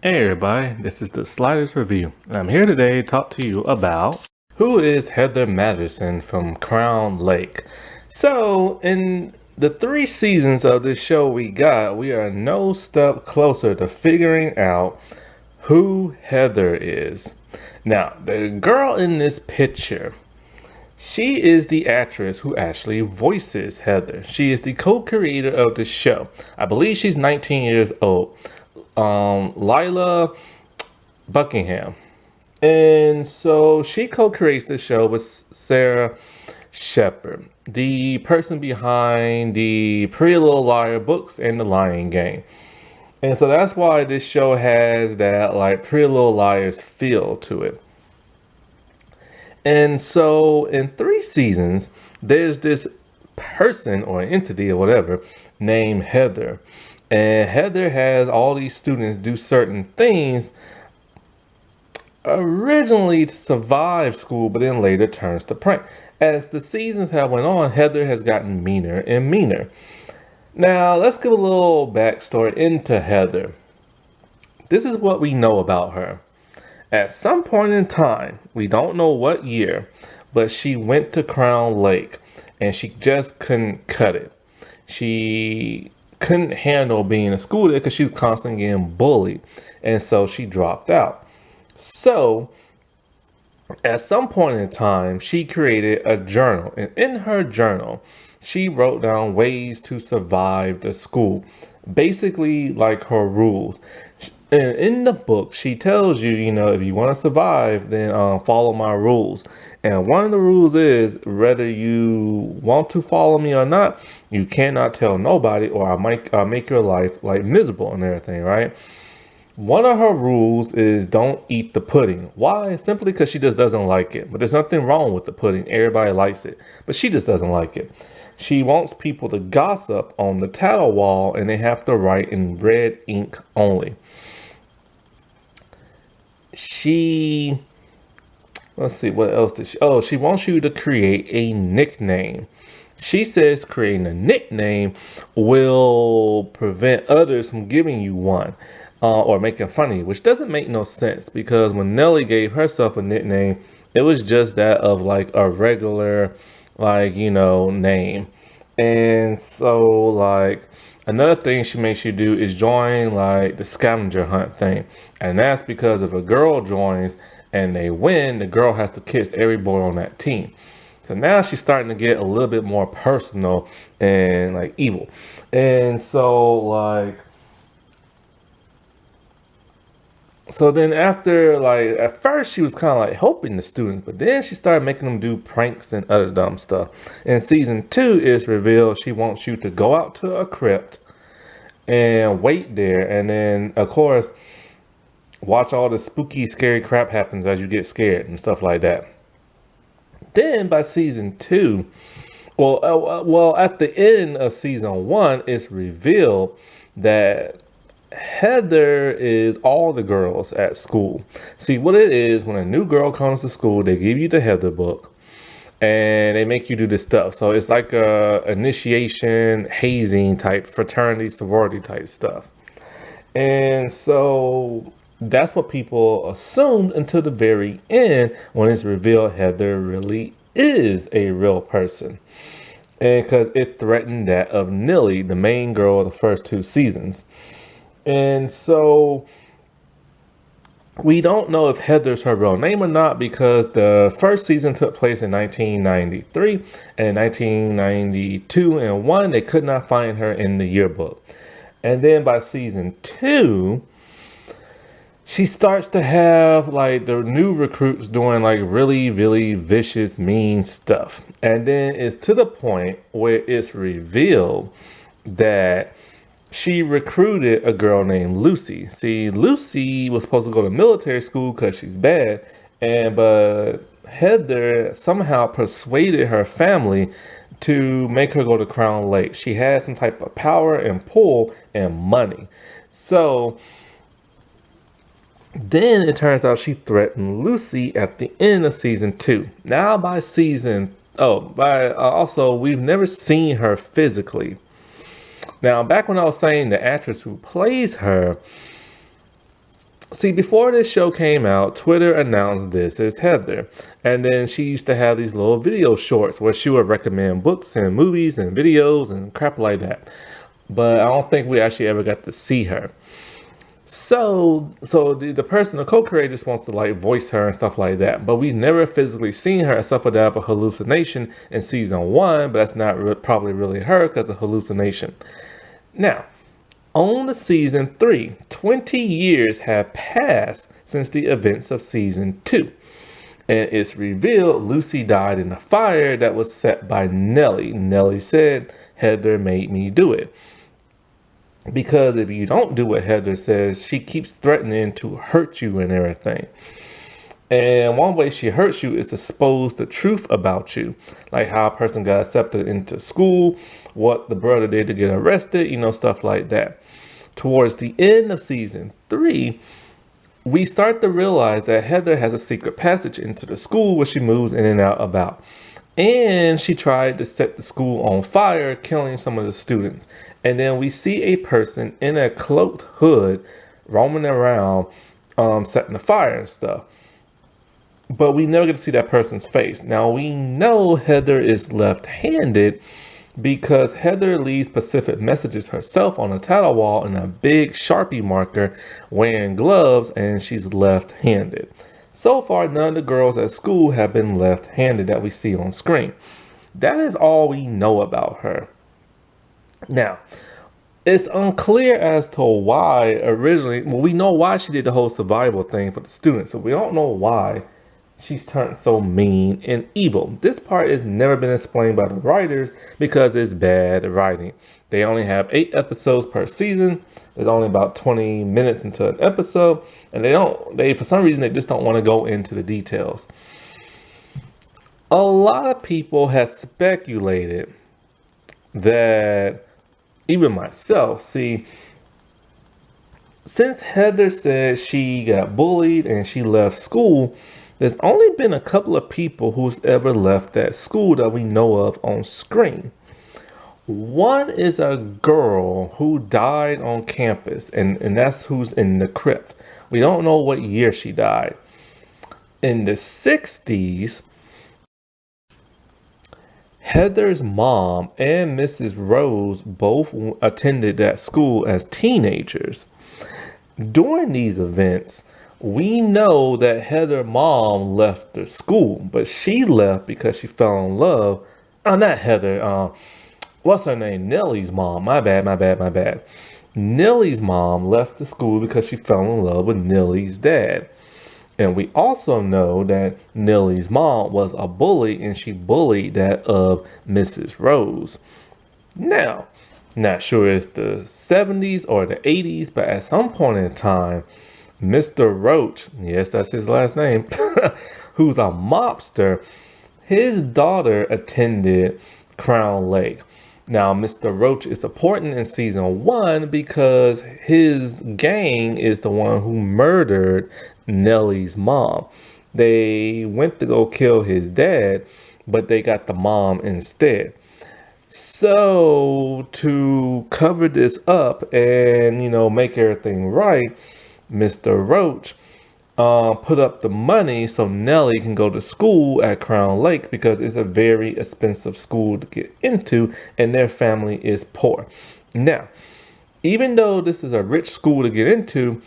Hey everybody, this is the Sliders Review, and I'm here today to talk to you about who is Heather Masterson from Crown Lake. So, in the 3 seasons of this show we are no step closer to figuring out who Heather is. Now, the girl in this picture, she is the actress who actually voices Heather. She is the co-creator of the show. I believe she's 19 years old. Lila Buckingham. And so she co-creates the show with Sarah Shepard, the person behind the Pretty Little Liar books and The Lion Game. And so that's why this show has that like Pretty Little Liars feel to it. And so in 3 seasons, there's this person or entity or whatever named Heather. And Heather has all these students do certain things originally to survive school, but then later turns to prank. As the seasons have went on, Heather has gotten meaner and meaner. Now, let's give a little backstory into Heather. This is what we know about her. At some point in time, we don't know what year, but she went to Crown Lake and she just couldn't cut it. She couldn't handle being in school there because she was constantly getting bullied, and so she dropped out. So at some point in time, she created a journal, and in her journal, she wrote down ways to survive the school, basically like her rules. And in the book, she tells you, if you want to survive, then follow my rules. And one of the rules is, whether you want to follow me or not, you cannot tell nobody, or I might make your life like miserable and everything, right? One of her rules is don't eat the pudding. Why? Simply because she just doesn't like it. But there's nothing wrong with the pudding. Everybody likes it. But she just doesn't like it. She wants people to gossip on the tattle wall, and they have to write in red ink only. Let's see, what else did she wants you to create a nickname. She says creating a nickname will prevent others from giving you one. Or making fun of you, which doesn't make no sense, because when Nellie gave herself a nickname, it was just that of like a regular, name. And so, like, another thing she makes you do is join like the scavenger hunt thing. And that's because if a girl joins and they win, the girl has to kiss every boy on that team. So now she's starting to get a little bit more personal and like evil. And so then after, like, at first she was kind of like helping the students, but then she started making them do pranks and other dumb stuff. In season 2, it's revealed she wants you to go out to a crypt and wait there. And then, of course, watch all the spooky, scary crap happens as you get scared and stuff like that. Then by season 2, at the end of season 1, it's revealed that Heather is all the girls at school. See, what it is, when a new girl comes to school, they give you the Heather book and they make you do this stuff. So it's like a initiation, hazing type, fraternity, sorority type stuff. And so that's what people assumed until the very end, when it's revealed Heather really is a real person. And because it threatened that of Nellie, the main girl of the first 2 seasons. And so we don't know if Heather's her real name or not, because the first season took place in 1993, and in 1992 and 1, they could not find her in the yearbook. And then by season 2, she starts to have like the new recruits doing like really, really vicious, mean stuff. And then it's to the point where it's revealed that she recruited a girl named Lucy. See, Lucy was supposed to go to military school because she's bad, but Heather somehow persuaded her family to make her go to Crown Lake. She had some type of power and pull and money. So then it turns out she threatened Lucy at the end of season 2. Now also, we've never seen her physically. Now, back when I was saying the actress who plays her, See, before this show came out, Twitter announced this as Heather. And then she used to have these little video shorts where she would recommend books and movies and videos and crap like that. But I don't think we actually ever got to see her. So the person, the co-creator, just wants to like voice her and stuff like that. But we never physically seen her except for that of a hallucination in season 1. But that's not probably really her because of hallucination. Now, on to season 3, 20 years have passed since the events of season 2. And it's revealed Lucy died in a fire that was set by Nellie. Nellie said, Heather made me do it. Because if you don't do what Heather says, she keeps threatening to hurt you and everything. And one way she hurts you is to expose the truth about you. Like how a person got accepted into school, what the brother did to get arrested, stuff like that. Towards the end of season 3, we start to realize that Heather has a secret passage into the school where she moves in and out about. And she tried to set the school on fire, killing some of the students. And then we see a person in a cloaked hood roaming around, setting the fire and stuff. But we never get to see that person's face. Now we know Heather is left-handed because Heather leaves specific messages herself on a title wall in a big Sharpie marker, wearing gloves, and she's left-handed. So far, none of the girls at school have been left-handed that we see on screen. That is all we know about her. Now, it's unclear as to why originally, we know why she did the whole survival thing for the students, but we don't know why she's turned so mean and evil. This part has never been explained by the writers because it's bad writing. They only have 8 episodes per season. There's only about 20 minutes into an episode, and they for some reason they just don't want to go into the details. A lot of people have speculated that, even myself, since Heather said she got bullied and she left school, there's only been a couple of people who's ever left that school that we know of on screen. One is a girl who died on campus, and that's who's in the crypt. We don't know what year she died. In the 60s, Heather's mom and Mrs. Rose both attended that school as teenagers. During these events, we know that Heather's mom left the school, but she left because she fell in love. Oh, not Heather. What's her name? Nellie's mom. My bad. Nellie's mom left the school because she fell in love with Nellie's dad. And we also know that Nellie's mom was a bully and she bullied that of Mrs. Rose. Now, not sure it's the 70s or the 80s, but at some point in time, Mr. Roach, yes, that's his last name, who's a mobster, his daughter attended Crown Lake. Now, Mr. Roach is important in season 1 because his gang is the one who murdered Nellie's mom. They went to go kill his dad, but they got the mom instead. So to cover this up and, make everything right, Mr. Roach put up the money so Nellie can go to school at Crown Lake because it's a very expensive school to get into and their family is poor. Now, even though this is a rich school to get into,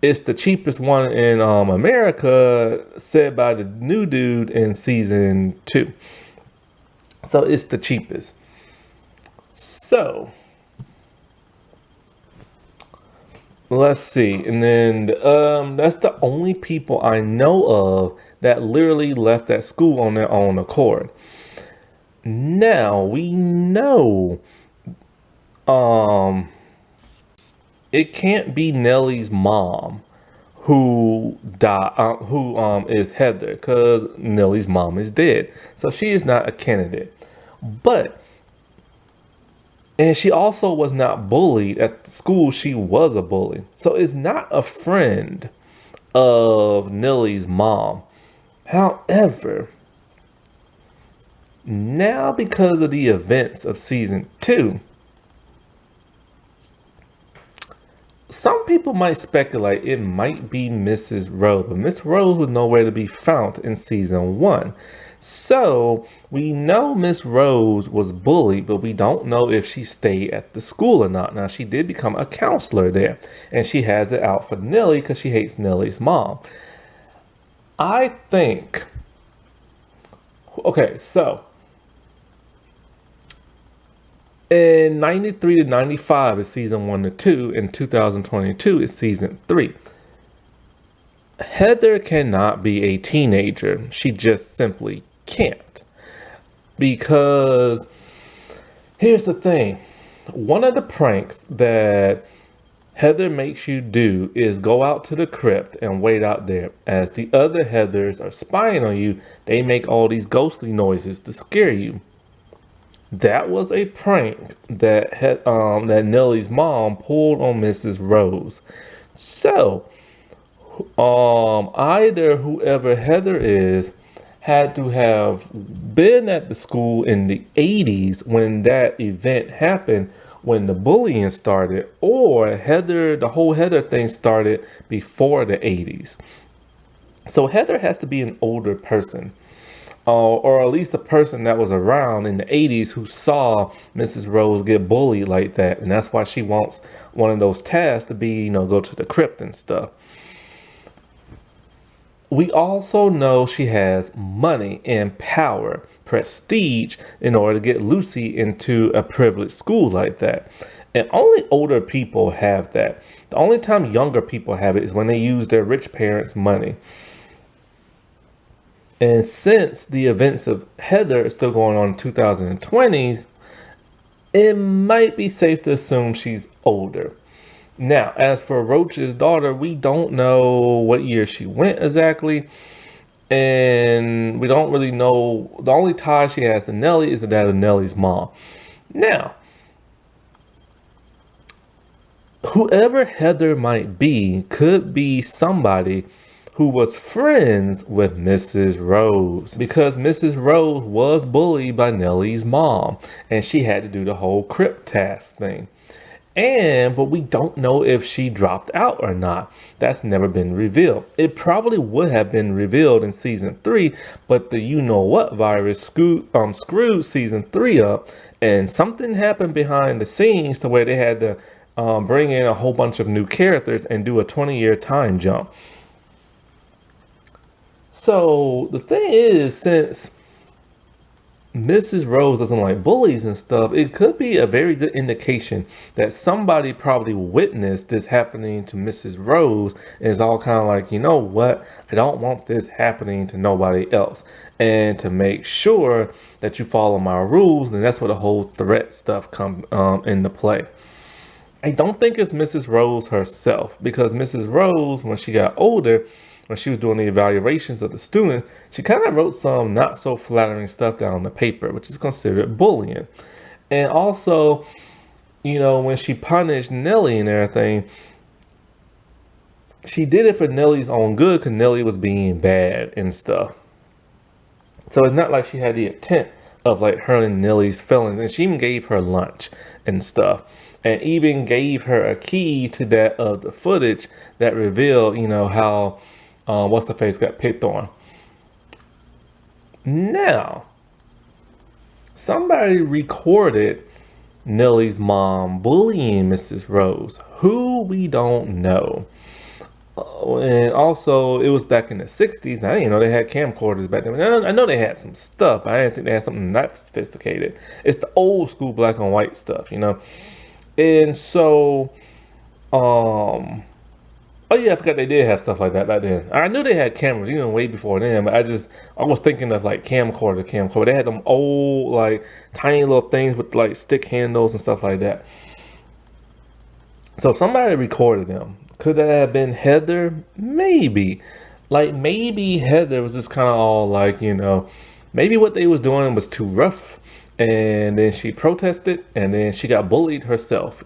it's the cheapest one in America, said by the new dude in season 2. So it's the cheapest. So let's see. And then that's the only people I know of that literally left that school on their own accord. Now we know it can't be Nellie's mom who is Heather, because Nellie's mom is dead. So she is not a candidate. And she also was not bullied at the school. She was a bully. So it's not a friend of Nellie's mom. However, now because of the events of season 2, Some people might speculate it might be Mrs. Rose, but Miss Rose was nowhere to be found in season 1. So we know Miss Rose was bullied, but we don't know if she stayed at the school or not. Now, she did become a counselor there, and she has it out for Nellie because she hates Nellie's mom. I think, okay, so in 93 to 95 is season 1 to 2, and 2022 is season 3. Heather cannot be a teenager. She just simply can't. Because here's the thing. One of the pranks that Heather makes you do is go out to the crypt and wait out there. As the other Heathers are spying on you, they make all these ghostly noises to scare you. That was a prank that that Nellie's mom pulled on Mrs. Rose. So, either whoever Heather is had to have been at the school in the 80s when that event happened, when the bullying started, or Heather, the whole Heather thing started before the 80s. So Heather has to be an older person. Or at least a person that was around in the 80s who saw Mrs. Rose get bullied like that. And that's why she wants one of those tasks to be, go to the crypt and stuff. We also know she has money and power, prestige, in order to get Lucy into a privileged school like that. And only older people have that. The only time younger people have it is when they use their rich parents' money. And since the events of Heather are still going on in 2020s, it might be safe to assume she's older. Now, as for Roach's daughter, we don't know what year she went exactly. And we don't really know. The only tie she has to Nellie is that of Nellie's mom. Now, whoever Heather might be could be somebody who was friends with Mrs. Rose, because Mrs. Rose was bullied by Nellie's mom and she had to do the whole crypt task thing. But we don't know if she dropped out or not. That's never been revealed. It probably would have been revealed in season 3, but the you-know-what virus screwed season 3 up, and something happened behind the scenes to where they had to bring in a whole bunch of new characters and do a 20-year time jump. So the thing is, since Mrs. Rose doesn't like bullies and stuff, it could be a very good indication that somebody probably witnessed this happening to Mrs. Rose and is all kind of like, you know what, I don't want this happening to nobody else. And to make sure that you follow my rules, and that's where the whole threat stuff comes into play. I don't think it's Mrs. Rose herself, because Mrs. Rose, when she got older, when she was doing the evaluations of the students, she kind of wrote some not so flattering stuff down on the paper, which is considered bullying. And also, when she punished Nellie and everything, she did it for Nellie's own good because Nellie was being bad and stuff. So it's not like she had the intent of like hurting Nellie's feelings. And she even gave her lunch and stuff. And even gave her a key to that of the footage that revealed, how what's the face got picked on. Now, somebody recorded Nellie's mom bullying Mrs. Rose, who we don't know. And also, it was back in the 60s. I didn't know they had camcorders back then. I know they had some stuff, but I didn't think they had something that sophisticated. It's the old school black and white stuff, And so, oh yeah, I forgot they did have stuff like that back then. I knew they had cameras, way before then, but I was thinking of like camcorder. They had them old, like, tiny little things with like stick handles and stuff like that. So somebody recorded them. Could that have been Heather? Maybe. Like, maybe Heather was just kind of all like, maybe what they was doing was too rough. And then she protested, and then she got bullied herself,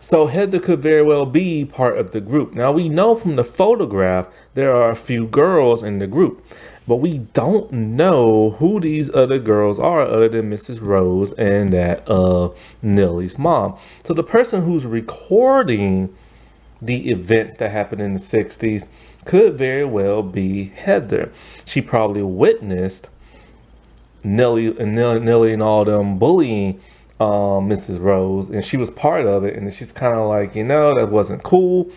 So Heather could very well be part of the group. Now, we know from the photograph there are a few girls in the group, but we don't know who these other girls are other than Mrs. Rose and that of Nellie's mom. So the person who's recording the events that happened in the 60s could very well be Heather. She probably witnessed Nelly and all them bullying Mrs. Rose, and she was part of it, and she's kind of like, that wasn't cool.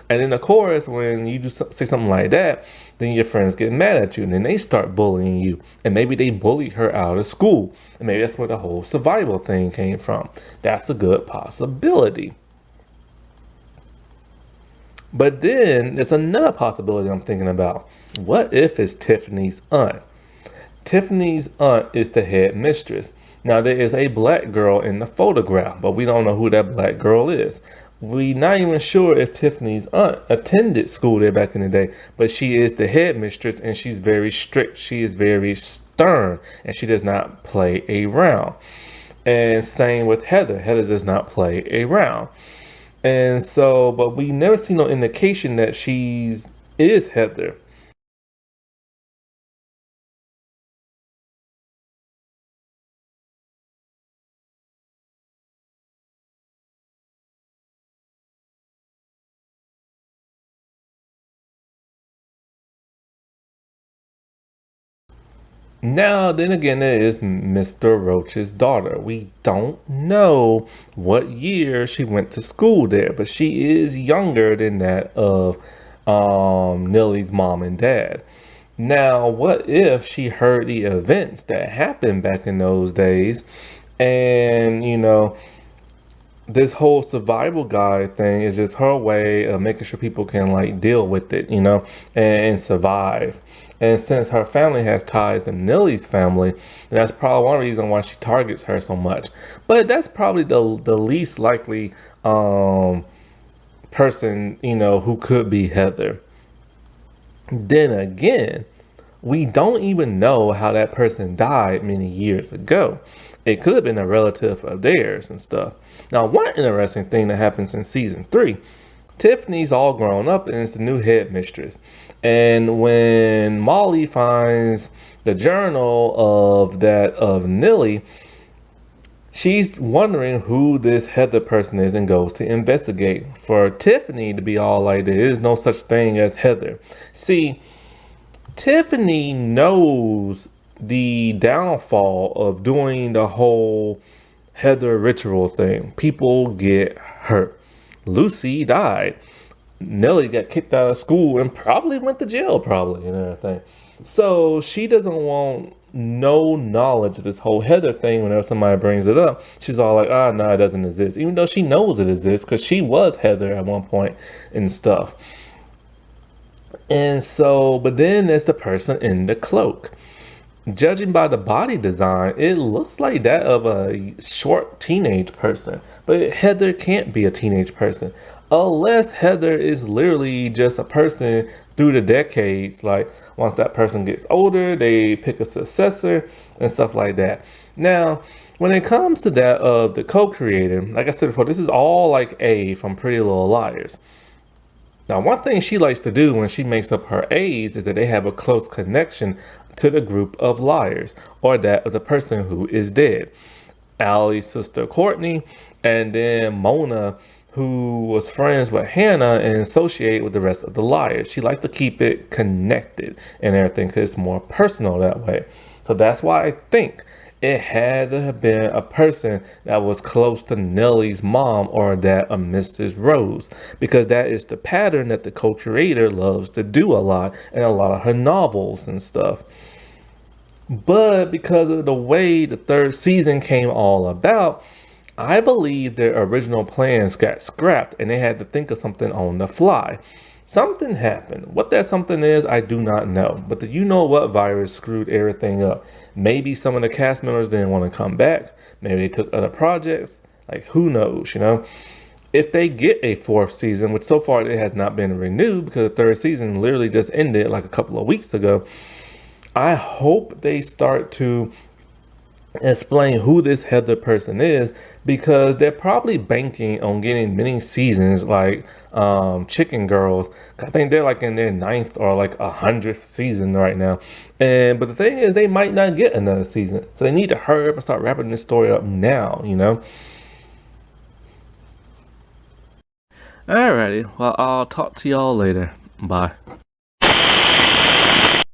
And then, of course, when you say something like that, then your friends get mad at you, and then they start bullying you, and maybe they bullied her out of school, and maybe that's where the whole survival thing came from. That's a good possibility. But then there's another possibility I'm thinking about. What if it's Tiffany's aunt? Tiffany's aunt is the head mistress. Now there is a black girl in the photograph, but we don't know who that black girl is. We're not even sure if Tiffany's aunt attended school there back in the day, but she is the head mistress and she's very strict. She is very stern and she does not play around. And same with Heather. Heather does not play around. And so, but we never see no indication that she's is Heather. Now, then again, there is Mr. Roach's daughter. We don't know what year she went to school there, but she is younger than that of Nellie's mom and dad. Now, what if she heard the events that happened back in those days and, this whole survival guide thing is just her way of making sure people can like deal with it, and survive. And since her family has ties to Nellie's family, that's probably one reason why she targets her so much. But that's probably the least likely person, who could be Heather. Then again, we don't even know how that person died many years ago. It could have been a relative of theirs and stuff. Now, one interesting thing that happens in season 3, Tiffany's all grown up and is the new head mistress. And when Molly finds the journal of Nellie, she's wondering who this Heather person is and goes to investigate. For Tiffany to be all like, there is no such thing as Heather. See, Tiffany knows the downfall of doing the whole Heather ritual thing. People get hurt. Lucy died. Nellie got kicked out of school and probably went to jail, probably, and everything. So she doesn't want no knowledge of this whole Heather thing. Whenever somebody brings it up, she's all like, no, it doesn't exist. Even though she knows it exists because she was Heather at one point and stuff. And so, but then there's the person in the cloak. Judging by the body design, it looks like that of a short teenage person. But Heather can't be a teenage person unless Heather is literally just a person through the decades. Like once that person gets older, they pick a successor and stuff like that. Now, when it comes to that of the co-creator, like I said before, this is all like A from Pretty Little Liars. Now, one thing she likes to do when she makes up her A's is that they have a close connection to the group of liars or that of the person who is dead. Allie's sister Courtney, and then Mona, who was friends with Hannah and associated with the rest of the liars. She likes to keep it connected and everything because it's more personal that way. So that's why I think it had to have been a person that was close to Nellie's mom or that of Mrs. Rose, because that is the pattern that the co-creator loves to do a lot in a lot of her novels and stuff. But because of the way the third season came all about, I believe their original plans got scrapped and they had to think of something on the fly. Something happened. What that something is, I do not know. But the you know what virus screwed everything up. Maybe some of the cast members didn't want to come back. Maybe they took other projects. Like, who knows. If they get a fourth season, which so far it has not been renewed because the third season literally just ended like a couple of weeks ago, I hope they start to explain who this Heather person is, because they're probably banking on getting many seasons like Chicken Girls. I think they're like in their 9th or like 100th season right now. But the thing is, they might not get another season. So they need to hurry up and start wrapping this story up now. Alrighty, well, I'll talk to y'all later. Bye.